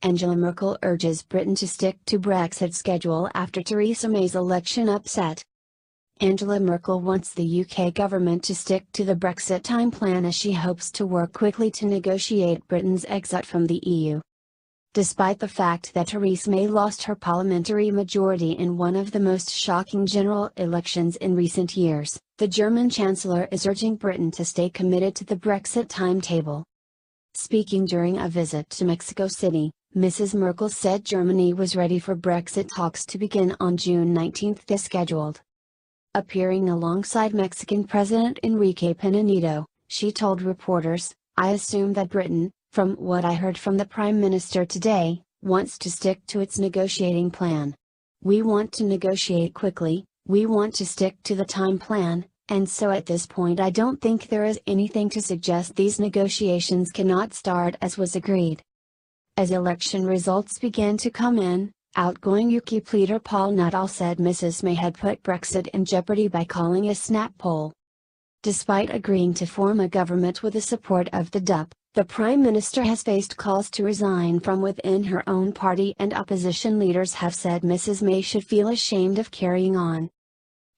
Angela Merkel urges Britain to stick to Brexit schedule after Theresa May's election upset. Angela Merkel wants the UK government to stick to the Brexit time plan as she hopes to work quickly to negotiate Britain's exit from the EU. Despite the fact that Theresa May lost her parliamentary majority in one of the most shocking general elections in recent years, the German Chancellor is urging Britain to stay committed to the Brexit timetable. Speaking during a visit to Mexico City, Mrs. Merkel said Germany was ready for Brexit talks to begin on June 19 as scheduled. Appearing alongside Mexican President Enrique Pena Nieto, she told reporters, "I assume that Britain, from what I heard from the Prime Minister today, wants to stick to its negotiating plan. We want to negotiate quickly, we want to stick to the time plan, and so at this point I don't think there is anything to suggest these negotiations cannot start as was agreed." As election results began to come in, outgoing UKIP leader Paul Nuttall said Mrs. May had put Brexit in jeopardy by calling a snap poll. Despite agreeing to form a government with the support of the DUP, the Prime Minister has faced calls to resign from within her own party, and opposition leaders have said Mrs. May should feel ashamed of carrying on.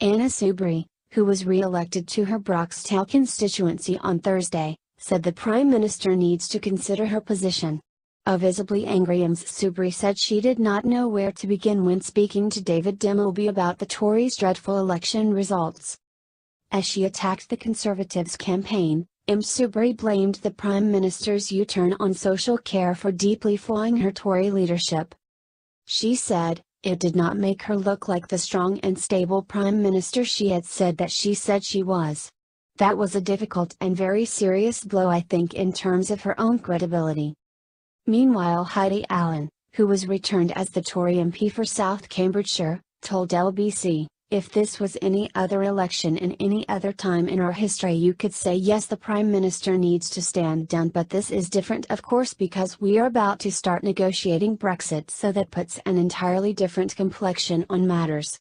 Anna Soubry, who was re-elected to her Broxtowe constituency on Thursday, said the Prime Minister needs to consider her position. A visibly angry Ms. Soubry said she did not know where to begin when speaking to David Dimbleby about the Tories' dreadful election results. As she attacked the Conservatives' campaign, Ms. Soubry blamed the Prime Minister's U-turn on social care for deeply flaws in her Tory leadership. She said, "It did not make her look like the strong and stable Prime Minister she had said that she was. That was a difficult and very serious blow, I think, in terms of her own credibility." Meanwhile, Heidi Allen, who was returned as the Tory MP for South Cambridgeshire, told LBC, "If this was any other election in any other time in our history, you could say yes, the Prime Minister needs to stand down, but this is different of course because we are about to start negotiating Brexit, so that puts an entirely different complexion on matters.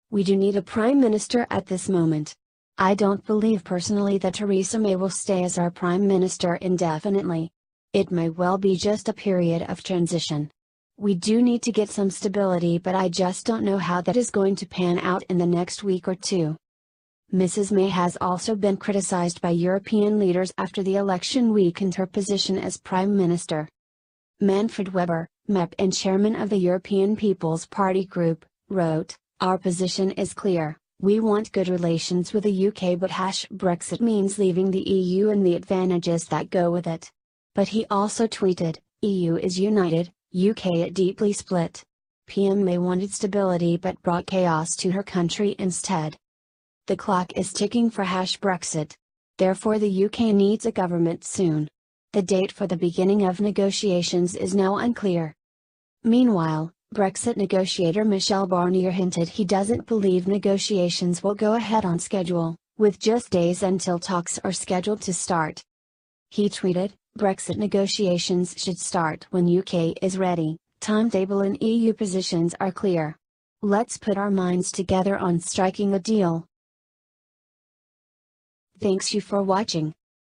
We do need a Prime Minister at this moment. I don't believe personally that Theresa May will stay as our Prime Minister indefinitely. It may well be just a period of transition. We do need to get some stability, but I just don't know how that is going to pan out in the next week or two." Mrs. May has also been criticized by European leaders after the election weakened her position as Prime Minister. Manfred Weber, MEP and chairman of the European People's Party Group, wrote, "Our position is clear. We want good relations with the UK, but Brexit means leaving the EU and the advantages that go with it." But he also tweeted, "EU is united, UK deeply split." PM May wanted stability but brought chaos to her country instead. The clock is ticking for Brexit. Therefore the UK needs a government soon. The date for the beginning of negotiations is now unclear. Meanwhile, Brexit negotiator Michel Barnier hinted he doesn't believe negotiations will go ahead on schedule, with just days until talks are scheduled to start. He tweeted, "Brexit negotiations should start when UK is ready, timetable and EU positions are clear. Let's put our minds together on striking a deal." Thanks you for watching.